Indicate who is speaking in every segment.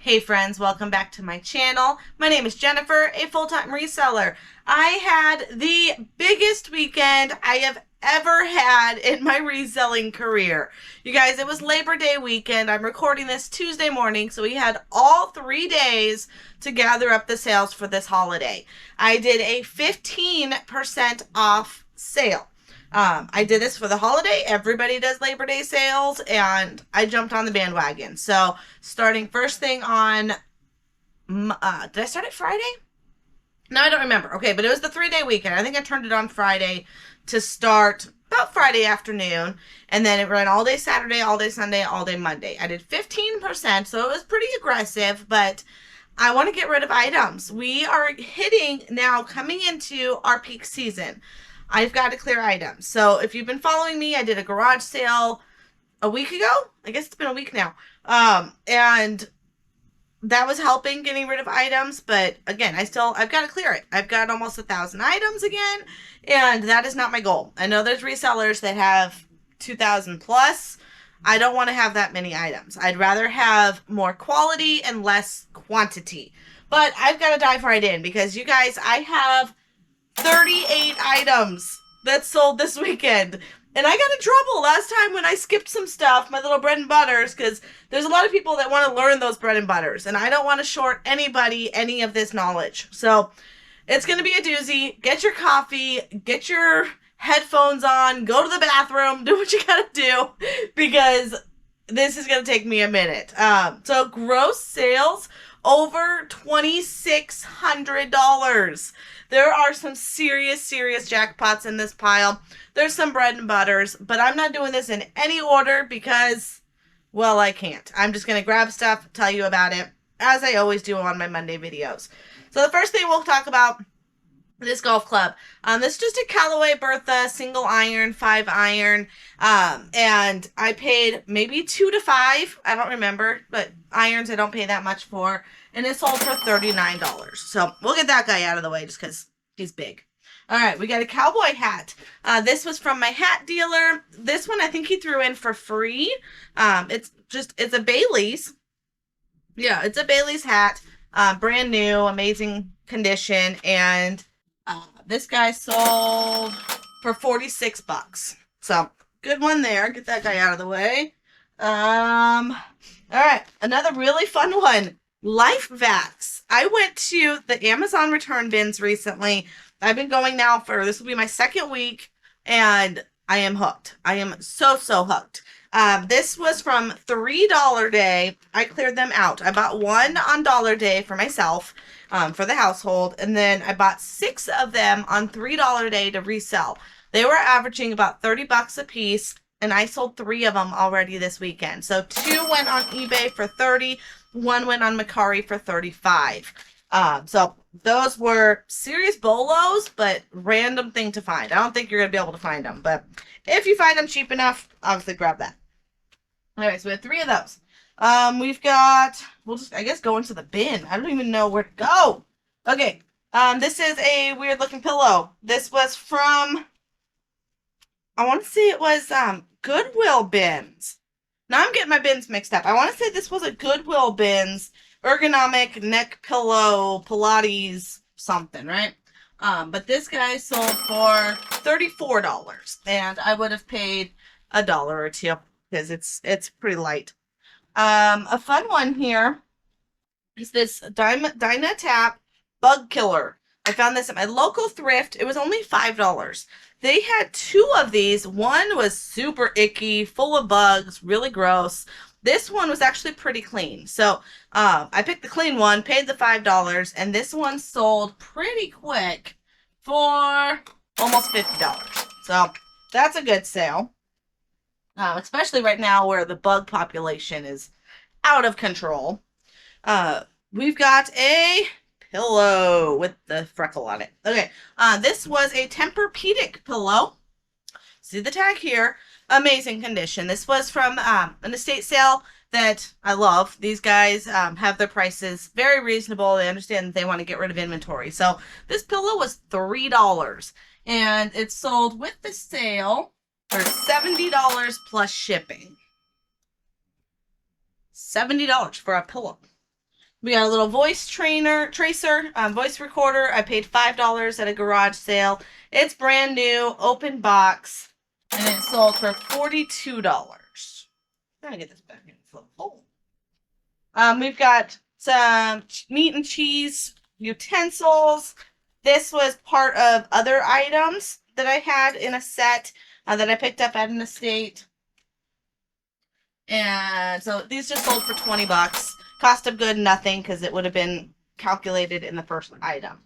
Speaker 1: Hey friends, welcome back to my channel. My name is Jennifer, a full-time reseller. I had the biggest weekend I have ever had in my reselling career. You guys, it was Labor Day weekend. I'm recording this Tuesday morning, so we had all 3 days to gather up the sales for this holiday. I did a 15% off sale. I did this for the holiday. Everybody does Labor Day sales, and I jumped on the bandwagon. So, starting first thing on, did I start it Friday? No, I don't remember. Okay, but it was the 3 day weekend. I think I turned it on Friday to start about Friday afternoon, and then it ran all day Saturday, all day Sunday, all day Monday. I did 15%, so it was pretty aggressive, but I want to get rid of items. We are hitting now, coming into our peak season. I've got to clear items. So if you've been following me, I did a garage sale a week ago. I guess it's been a week now. And that was helping getting rid of items. But again, I've got to clear it. I've got almost 1,000 items again. And that is not my goal. I know there's resellers that have 2,000 plus. I don't want to have that many items. I'd rather have more quality and less quantity. But I've got to dive right in because you guys, I have 38 items that sold this weekend. And I got in trouble last time when I skipped some stuff, my little bread and butters, because there's a lot of people that want to learn those bread and butters. And I don't want to short anybody any of this knowledge. So it's going to be a doozy. Get your coffee, get your headphones on, go to the bathroom, do what you got to do, because this is going to take me a minute. So gross sales over $2,600. There are some serious jackpots in this pile. There's some bread and butters, but I'm not doing this in any order because, well, I can't. I'm just going to grab stuff, tell you about it, as I always do on my Monday videos. So the first thing we'll talk about, this golf club. This is just a Callaway Bertha single iron, 5-iron. And I paid maybe 2 to 5. I don't remember, but irons I don't pay that much for. And it sold for $39. So we'll get that guy out of the way just because he's big. All right, we got a cowboy hat. This was from my hat dealer. This one I think he threw in for free. It's a Bailey's. Yeah, it's a Bailey's hat. Brand new, amazing condition. And this guy sold for 46 bucks. So, good one there. Get that guy out of the way. All right, another really fun one. Life Vacs. I went to the Amazon return bins recently. I've been going now this will be my second week, and I am hooked. I am so hooked. This was from $3 Day. I cleared them out. I bought one on Dollar Day for myself, for the household, and then I bought 6 of them on $3 Day to resell. They were averaging about 30 bucks a piece, and I sold 3 of them already this weekend. So 2 went on eBay for 30, 1 went on Mercari for 35. So those were serious bolos, but random thing to find. I don't think you're going to be able to find them, but if you find them cheap enough, obviously grab that. All right, so we have 3 of those. We've got, we'll just, I guess, go into the bin. I don't even know where to go. Okay, this is a weird looking pillow. This was from, I want to say it was, Goodwill bins. Now I'm getting my bins mixed up. I want to say this was a Goodwill bins ergonomic neck pillow Pilates something, right? But this guy sold for $34, and I would have paid $1 or 2 because it's pretty light. A fun one here is this Dynatap Bug Killer. I found this at my local thrift. It was only $5. They had 2 of these. One was super icky, full of bugs, really gross. This one was actually pretty clean. So I picked the clean one, paid the $5, and this one sold pretty quick for almost $50. So that's a good sale. Especially right now where the bug population is out of control. We've got a pillow with the freckle on it. Okay, this was a Tempur-Pedic pillow. See the tag here. Amazing condition. This was from an estate sale that I love. These guys have their prices very reasonable. They understand that they want to get rid of inventory. So this pillow was $3, and it sold with the sale for $70 plus shipping. $70 for a pillow. We got a little voice recorder. I paid $5 at a garage sale. It's brand new, open box, and it sold for $42. I'm gonna get this back in the hole. We've got some meat and cheese utensils. This was part of other items that I had in a set that I picked up at an estate. And so these just sold for $20. Cost of good, nothing, because it would have been calculated in the first item.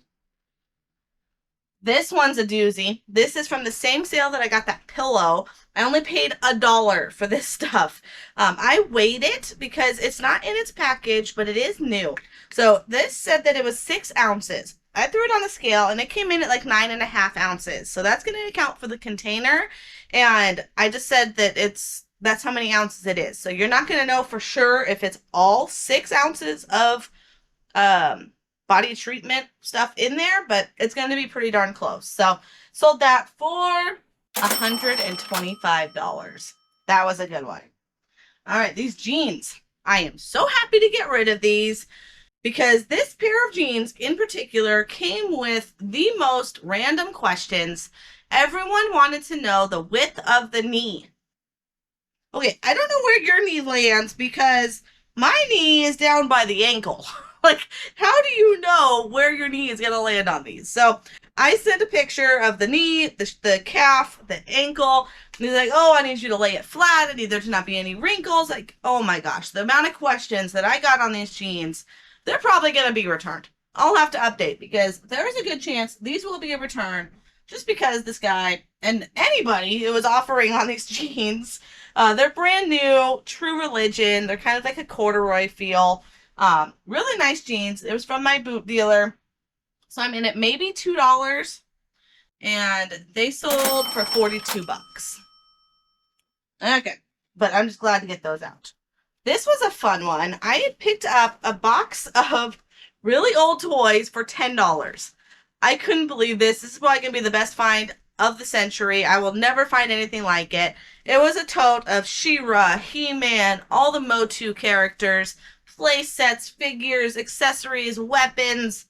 Speaker 1: This one's a doozy. This is from the same sale that I got that pillow. I only paid $1 for this stuff. I weighed it because it's not in its package, but it is new. So this said that it was 6 ounces. I threw it on the scale and it came in at like 9.5 ounces. So that's going to account for the container. And I just said that that's how many ounces it is. So you're not going to know for sure if it's all 6 ounces of body treatment stuff in there, but it's going to be pretty darn close. So sold that for $125. That was a good one. All right, these jeans. I am so happy to get rid of these because this pair of jeans in particular came with the most random questions. Everyone wanted to know the width of the knee. Okay, I don't know where your knee lands because my knee is down by the ankle. Like, how do you know where your knee is going to land on these? So I sent a picture of the knee, the calf, the ankle. And he's like, oh, I need you to lay it flat. I need there to not be any wrinkles. Like, oh my gosh, the amount of questions that I got on these jeans, they're probably going to be returned. I'll have to update because there's a good chance these will be a return just because this guy and anybody who was offering on these jeans, they're brand new, True Religion. They're kind of like a corduroy feel. Really nice jeans. It was from my boot dealer. So I'm in at maybe $2 and they sold for $42. Okay, but I'm just glad to get those out. This was a fun one. I had picked up a box of really old toys for $10. I couldn't believe this. This is probably going to be the best find of the century. I will never find anything like it. It was a tote of She-Ra, He-Man, all the Motu characters, play sets, figures, accessories, weapons,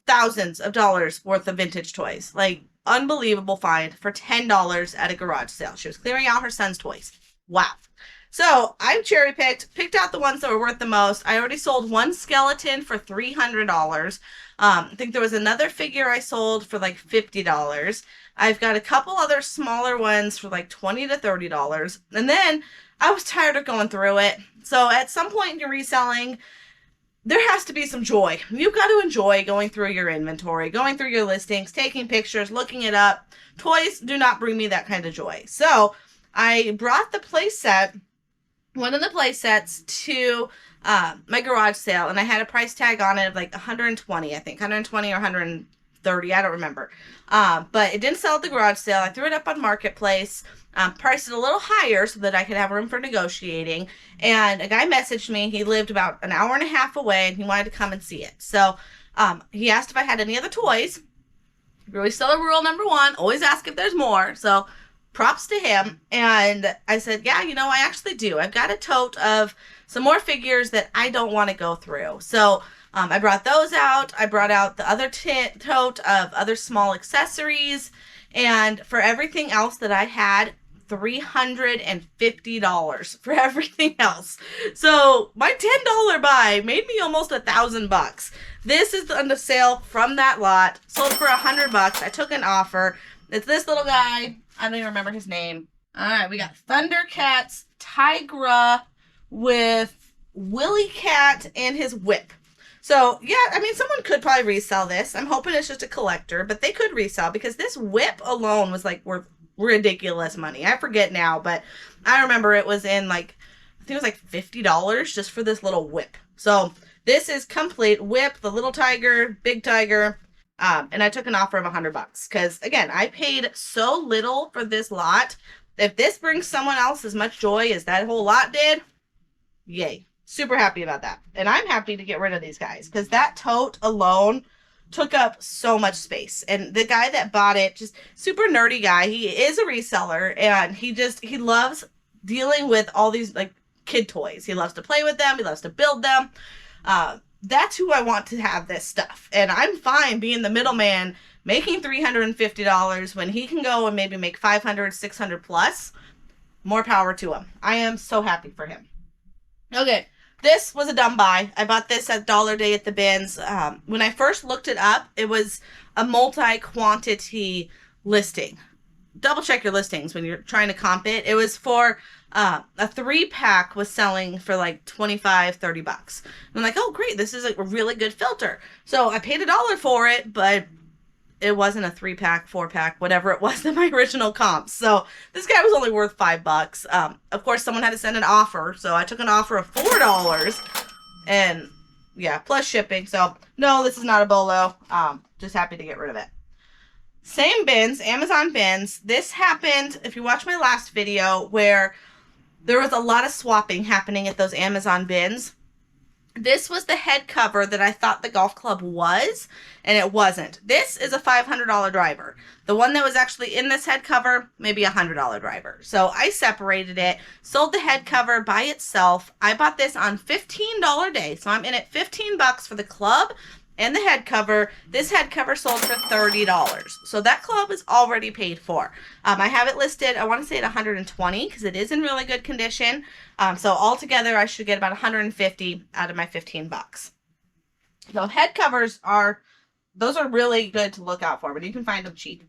Speaker 1: thousands of dollars worth of vintage toys. Like, unbelievable find for $10 at a garage sale. She was clearing out her son's toys. Wow. So I cherry picked out the ones that were worth the most. I already sold one skeleton for $300. I think there was another figure I sold for like $50. I've got a couple other smaller ones for like $20 to $30. And then I was tired of going through it. So at some point in your reselling, there has to be some joy. You've got to enjoy going through your inventory, going through your listings, taking pictures, looking it up. Toys do not bring me that kind of joy. So I brought the play set, one of the play sets, to my garage sale, and I had a price tag on it of like 120, I think, 120 or 130, I don't remember. But it didn't sell at the garage sale. I threw it up on Marketplace, priced it a little higher so that I could have room for negotiating. And a guy messaged me. He lived about an hour and a half away, and he wanted to come and see it. So he asked if I had any other toys. Really still rule number one, always ask if there's more. So props to him. And I said, yeah, you know, I actually do. I've got a tote of some more figures that I don't want to go through. So I brought those out. I brought out the other tote of other small accessories. And for everything else that I had, $350 for everything else. So my $10 buy made me almost $1,000. This is on the sale from that lot. Sold for $100. I took an offer. It's this little guy. I don't even remember his name. All right, we got Thundercat's Tigra with Willy Cat and his whip. So, yeah, I mean, someone could probably resell this. I'm hoping it's just a collector, but they could resell because this whip alone was like worth ridiculous money. I forget now, but I remember it was in like, I think it was like $50 just for this little whip. So this is complete whip, the little tiger, big tiger. And I took an offer of $100 because, again, I paid so little for this lot. If this brings someone else as much joy as that whole lot did, yay. Super happy about that. And I'm happy to get rid of these guys because that tote alone took up so much space. And the guy that bought it, just super nerdy guy. He is a reseller and he loves dealing with all these like kid toys. He loves to play with them. He loves to build them. That's who I want to have this stuff. And I'm fine being the middleman making $350 when he can go and maybe make 500, 600 plus. More power to him. I am so happy for him. Okay, this was a dumb buy. I bought this at Dollar Day at the bins. When I first looked it up, it was a multi-quantity listing. Double check your listings when you're trying to comp it. It was for a 3-pack was selling for like 25, 30 bucks. I'm like, oh great, this is a really good filter. So I paid $1 for it, but it wasn't a 3-pack, 4-pack, whatever it was in my original comps. So this guy was only worth $5. Of course, someone had to send an offer, so I took an offer of $4, and yeah, plus shipping. So no, this is not a bolo. Just happy to get rid of it. Same bins, Amazon bins. This happened, if you watch my last video, where there was a lot of swapping happening at those Amazon bins. This was the head cover that I thought the golf club was, and it wasn't. This is a $500 driver. The one that was actually in this head cover, maybe a $100 driver. So I separated it, sold the head cover by itself. I bought this on $15 day, so I'm in at $15 for the club and the head cover. This head cover sold for $30. So that club is already paid for. I have it listed, I want to say at $120 because it is in really good condition. So altogether, I should get about $150 out of my $15. So head covers those are really good to look out for, but you can find them cheap.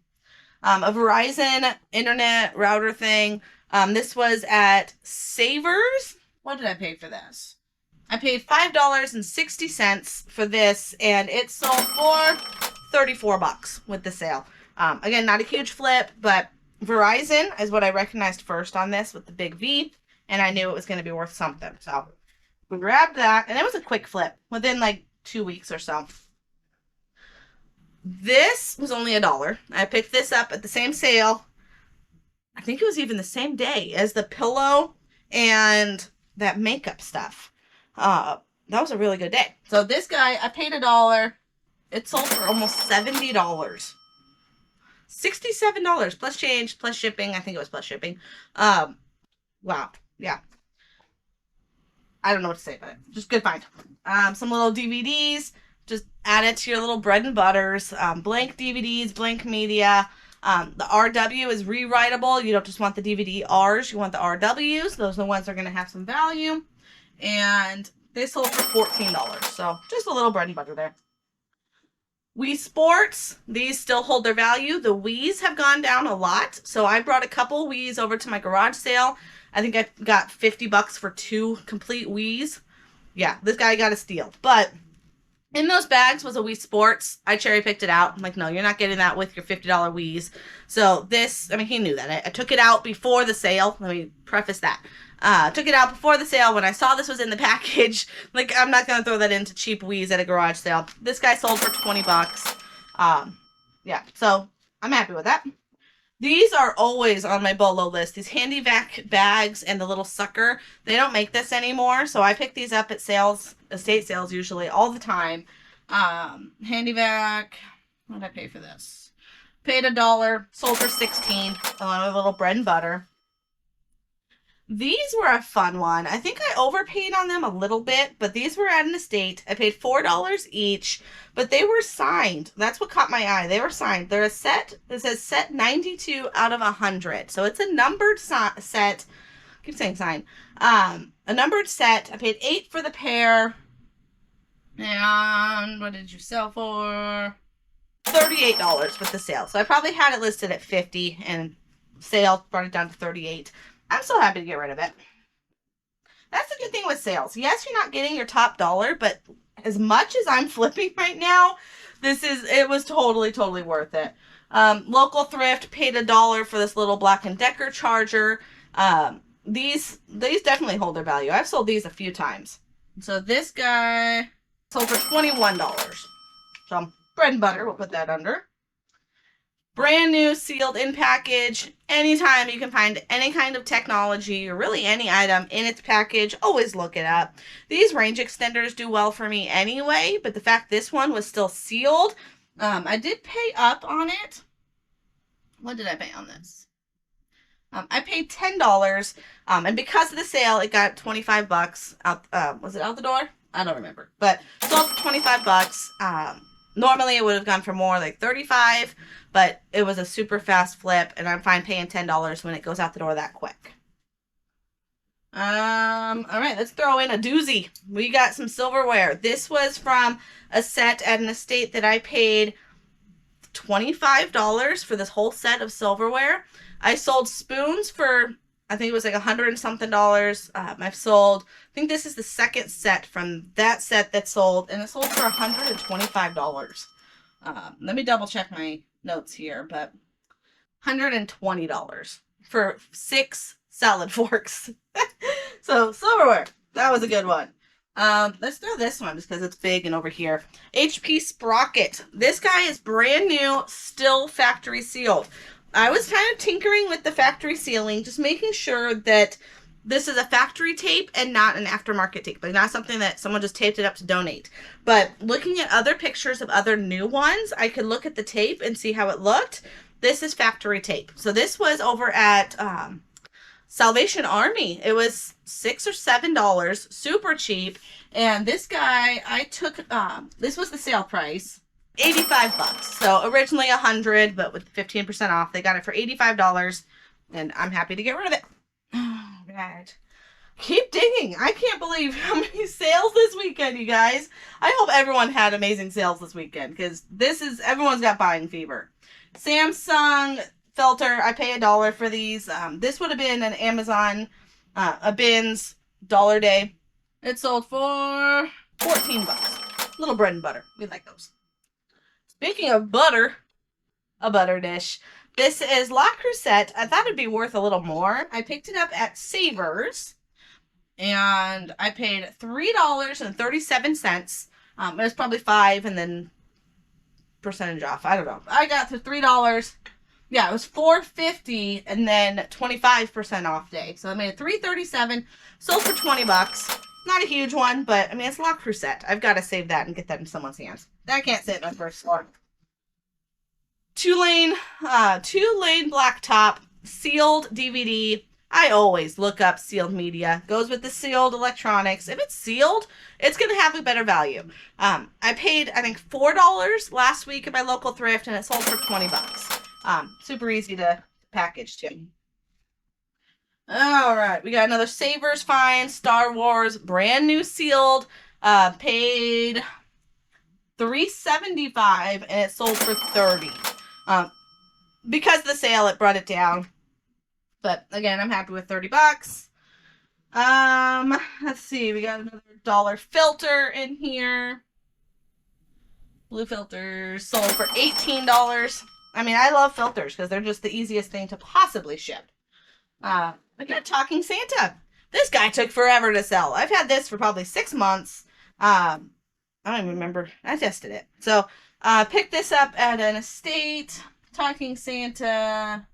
Speaker 1: A Verizon internet router thing. This was at Savers. What did I pay for this? I paid $5.60 for this, and it sold for $34 with the sale. Again, not a huge flip, but Verizon is what I recognized first on this with the big V, and I knew it was going to be worth something. So we grabbed that, and it was a quick flip within like 2 weeks or so. This was only $1. I picked this up at the same sale. I think it was even the same day as the pillow and that makeup stuff. That was a really good day. So this guy, I paid $1. It sold for almost $70. $67 plus change, plus shipping. I think it was plus shipping. Wow. Yeah. I don't know what to say about it. Just good find. Some little DVDs. Just add it to your little bread and butters. Blank DVDs, blank media. The RW is rewritable. You don't just want the DVD Rs. You want the RWs. Those are the ones that are going to have some value. And they sold for $14. So just a little bread and butter there. Wii Sports, these still hold their value. The Wiis have gone down a lot. So I brought a couple Wiis over to my garage sale. I think I got $50 for 2 complete Wiis. Yeah, this guy got a steal. But in those bags was a Wii Sports. I cherry picked it out. I'm like, no, you're not getting that with your $50 Wiis. So this, I mean, he knew that. I took it out before the sale. Let me preface that. Took it out before the sale when I saw this was in the package. Like, I'm not going to throw that into cheap Wiis at a garage sale. This guy sold for $20. Yeah, so I'm happy with that. These are always on my BOLO list. These handy vac bags and the little sucker. They don't make this anymore, so I pick these up at sales, estate sales usually, all the time. Handy vac. What did I pay for this? Paid $1. Sold for $16. A little bread and butter. These were a fun one. I think I overpaid on them a little bit, but these were at an estate. I paid $4 each, but they were signed. That's what caught my eye. They were signed. They're a set. It says set 92 out of 100. So it's a numbered set. I keep saying sign. A numbered set. I paid $8 for the pair. And what did you sell for? $38 with the sale. So I probably had it listed at $50 and sale brought it down to $38. I'm so happy to get rid of it. That's the good thing with sales. Yes, you're not getting your top dollar, but as much as I'm flipping right now, it was totally worth it. Local thrift, paid $1 for this little Black & Decker charger. These definitely hold their value. I've sold these a few times. So this guy sold for $21. So bread and butter, we'll put that under. Brand new, sealed in package. Anytime you can find any kind of technology or really any item in its package, always look it up. These range extenders do well for me anyway, but the fact this one was still sealed, I did pay up on it. What did I pay on this? I paid $10, and because of the sale, it got $25 out. Was it out the door? I don't remember. But sold for 25 bucks. Normally it would have gone for more, like 35, but it was a super fast flip, and I'm fine paying $10 when it goes out the door that quick. All right, let's throw in a doozy. We got some silverware. This was from a set at an estate that I paid $25 for this whole set of silverware. I sold spoons for, I think it was like $100 and something. I've sold, I think this is the second set from that set that sold, and it sold for $125. Let me double check my notes here, but $120 for 6 salad forks. So silverware, that was a good one. Let's throw this one just because it's big and over here. HP Sprocket. This guy is brand new, still factory sealed. I was kind of tinkering with the factory sealing, just making sure that this is a factory tape and not an aftermarket tape, like not something that someone just taped it up to donate. But looking at other pictures of other new ones, I could look at the tape and see how it looked. This is factory tape. So this was over at Salvation Army. It was $6 or $7, super cheap. And this guy, I took, this was the sale price, 85 bucks. So originally 100, but with 15% off, they got it for $85, and I'm happy to get rid of it. Oh, God. Keep digging. I can't believe how many sales this weekend, you guys. I hope everyone had amazing sales this weekend, because everyone's got buying fever. Samsung filter, I pay $1 for these. This would have been an Amazon, a Bins dollar day. It sold for 14 bucks. Little bread and butter. We like those. Speaking of butter, a butter dish. This is La Crusette. I thought it'd be worth a little more. I picked it up at Savers, and I paid $3.37. It was probably $5 and then percentage off. I don't know. I got to $3. Yeah, it was $4.50 and then 25% off day. So I made it $3.37. Sold for 20 bucks. Not a huge one, but I mean, it's La Crusette. I've got to save that and get that in someone's hands. That can't sit in my first floor. Two-lane blacktop, sealed DVD. I always look up sealed media. Goes with the sealed electronics. If it's sealed, it's going to have a better value. I paid, I think, $4 last week at my local thrift, and it sold for 20 bucks. Super easy to package too. All right, we got another Savers find, Star Wars, brand new sealed. Paid $3.75 and it sold for $30. Because of the sale, it brought it down. But again, I'm happy with 30 bucks. Let's see, we got another dollar filter in here. Blue filters sold for $18. I mean, I love filters because they're just the easiest thing to possibly ship. We got Talking Santa. This guy took forever to sell. I've had this for probably 6 months. I don't even remember. I tested it. So, picked this up at an estate. Talking Santa.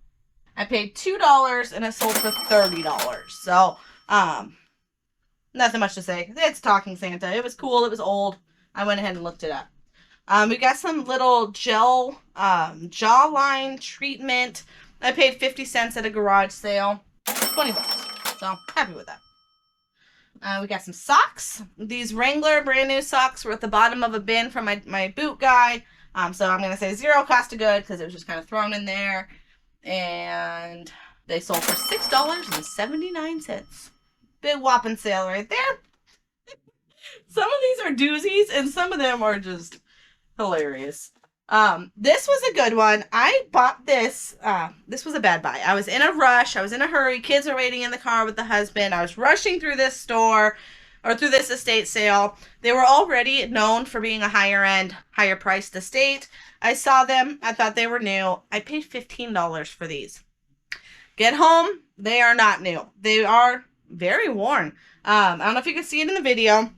Speaker 1: I paid $2 and it sold for $30. So, nothing much to say. It's Talking Santa. It was cool. It was old. I went ahead and looked it up. We got some little gel jawline treatment. I paid 50 cents at a garage sale. 20 bucks. So, happy with that. We got some socks. These Wrangler brand new socks were at the bottom of a bin from my boot guy. So I'm going to say zero cost of good because it was just kind of thrown in there. And they sold for $6.79. Big whopping sale right there. Some of these are doozies and some of them are just hilarious. This was a good one. I bought this. This was a bad buy. I was in a rush. I was in a hurry. Kids are waiting in the car with the husband. I was rushing through this store or through this estate sale. They were already known for being a higher end, higher priced estate. I saw them. I thought they were new. I paid $15 for these. Get home. They are not new. They are very worn. I don't know if you can see it in the video,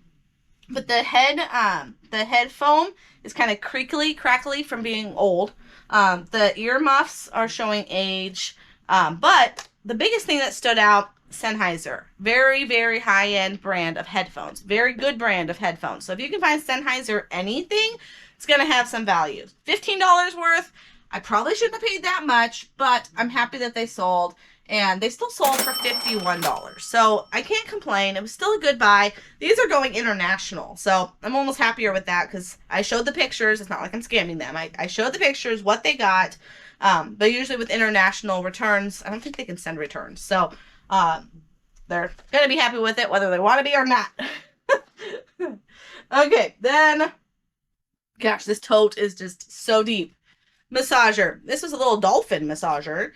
Speaker 1: but the head foam is kind of crackly from being old. The ear muffs are showing age. But the biggest thing that stood out, Sennheiser. Very, very high-end brand of headphones. Very good brand of headphones. So if you can find Sennheiser anything, it's going to have some value. $15 worth. I probably shouldn't have paid that much, but I'm happy that they sold. and they still sold for $51. So I can't complain. It was still a good buy. These are going international, so I'm almost happier with that because I showed the pictures. It's not like I'm scamming them. I showed the pictures, what they got, but usually with international returns, I don't think they can send returns. So they're going to be happy with it whether they want to be or not. Okay, then, gosh, this tote is just so deep. Massager. This was a little dolphin massager.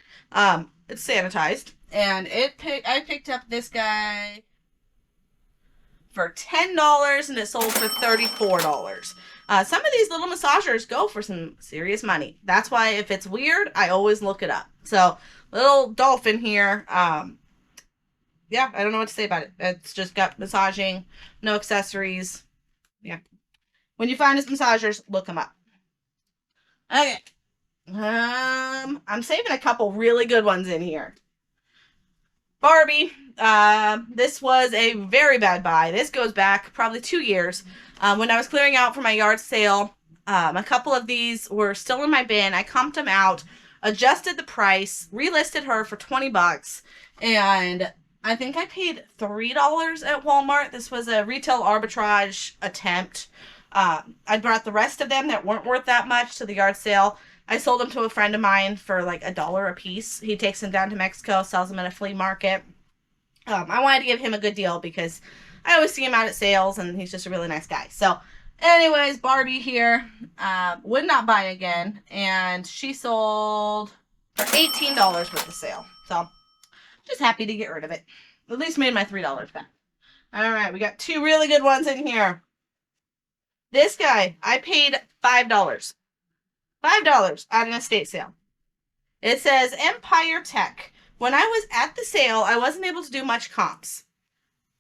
Speaker 1: It's sanitized, and I picked up this guy for $10, and it sold for $34. Some of these little massagers go for some serious money. That's why if it's weird, I always look it up. So, little dolphin here. Yeah, I don't know what to say about it. It's just got massaging, no accessories. Yeah. When you find his massagers, look them up. Okay. I'm saving a couple really good ones in here. Barbie. This was a very bad buy. This goes back probably 2 years. When I was clearing out for my yard sale, a couple of these were still in my bin. I comped them out, adjusted the price, relisted her for $20, and I think I paid $3 at Walmart. This was a retail arbitrage attempt. I brought the rest of them that weren't worth that much to the yard sale. I sold them to a friend of mine for like $1 a piece. He takes them down to Mexico, sells them at a flea market. I wanted to give him a good deal because I always see him out at sales, and he's just a really nice guy. So, anyways, Barbie here would not buy again, and she sold for $18 with the sale. So, just happy to get rid of it. At least made my $3 back. All right, we got two really good ones in here. This guy, I paid $5. $5 at an estate sale. It says Empire Tech. When I was at the sale, I wasn't able to do much comps.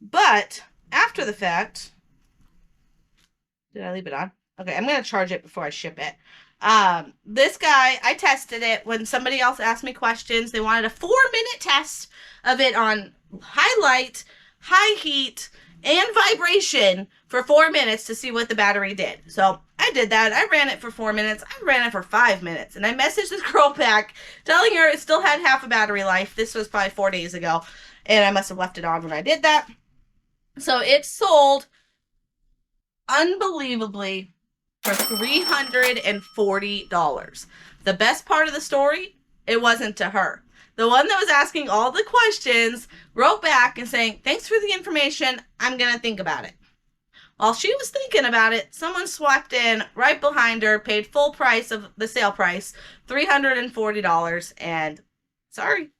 Speaker 1: But after the fact, did I leave it on? Okay, I'm going to charge it before I ship it. This guy, I tested it when somebody else asked me questions. They wanted a 4-minute test of it on high light, high heat, and vibration for 4 minutes to see what the battery did. So I did that. I ran it for 4 minutes. I ran it for 5 minutes. And I messaged this girl back telling her it still had half a battery life. This was probably 4 days ago. And I must have left it on when I did that. So it sold unbelievably for $340. The best part of the story, it wasn't to her. The one that was asking all the questions wrote back and saying, thanks for the information. I'm going to think about it. While she was thinking about it, someone swept in right behind her, paid full price of the sale price, $340, and sorry,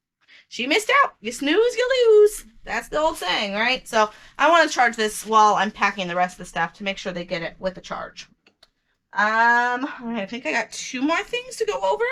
Speaker 1: she missed out. You snooze, you lose. That's the old saying, right? So I want to charge this while I'm packing the rest of the stuff to make sure they get it with a charge. I think I got 2 more things to go over.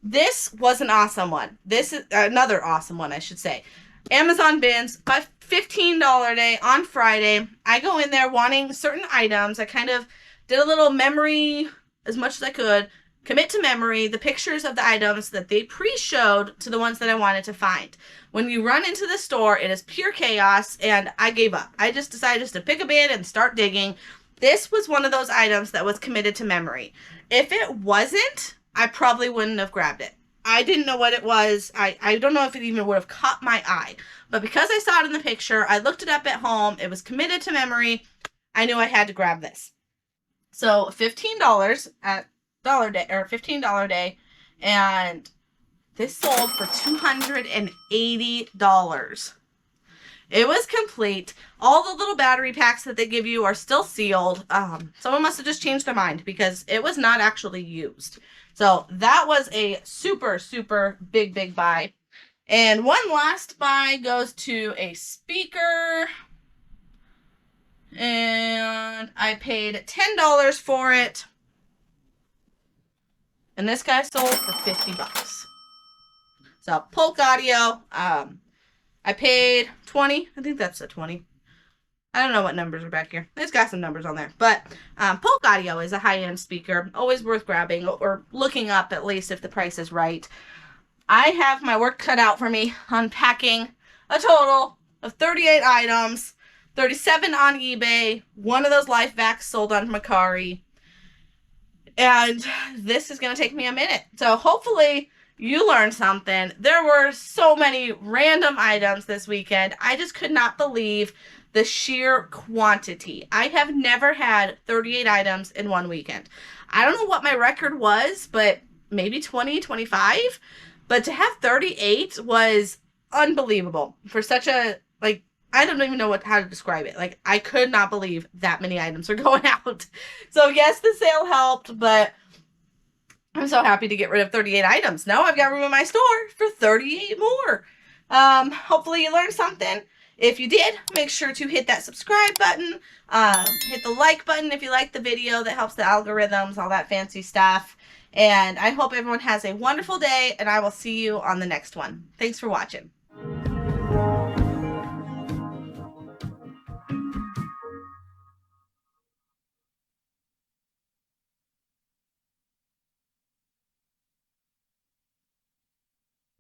Speaker 1: This was an awesome one. This is another awesome one, I should say. Amazon bins, my $15 day on Friday. I go in there wanting certain items. I kind of did a little memory as much as I could. Commit to memory the pictures of the items that they pre-showed to the ones that I wanted to find. When you run into the store, it is pure chaos, and I gave up. I just decided to pick a bin and start digging. This was one of those items that was committed to memory. If it wasn't, I probably wouldn't have grabbed it. I didn't know what it was. I don't know if it even would have caught my eye. But because I saw it in the picture, I looked it up at home. It was committed to memory. I knew I had to grab this. So $15 at $15 day. And this sold for $280. It was complete. All the little battery packs that they give you are still sealed. Someone must have just changed their mind because it was not actually used. So that was a super, super big buy. And one last buy goes to a speaker. And I paid $10 for it. And this guy sold for $50. So Polk Audio. I paid 20. I think that's a 20. I don't know what numbers are back here. It's got some numbers on there. But Polk Audio is a high-end speaker. Always worth grabbing or looking up at least if the price is right. I have my work cut out for me unpacking a total of 38 items. 37 on eBay. One of those life vacs sold on Mercari. And this is going to take me a minute. So hopefully you learned something. There were so many random items this weekend. I just could not believe the sheer quantity. I have never had 38 items in one weekend. I don't know what my record was, but maybe 20, 25. But to have 38 was unbelievable for such a, like, I don't even know how to describe it. Like, I could not believe that many items are going out. So, yes, the sale helped, but I'm so happy to get rid of 38 items. Now I've got room in my store for 38 more. Hopefully you learned something. If you did, make sure to hit that subscribe button. Hit the like button if you like the video. That helps the algorithms, all that fancy stuff. And I hope everyone has a wonderful day, and I will see you on the next one. Thanks for watching.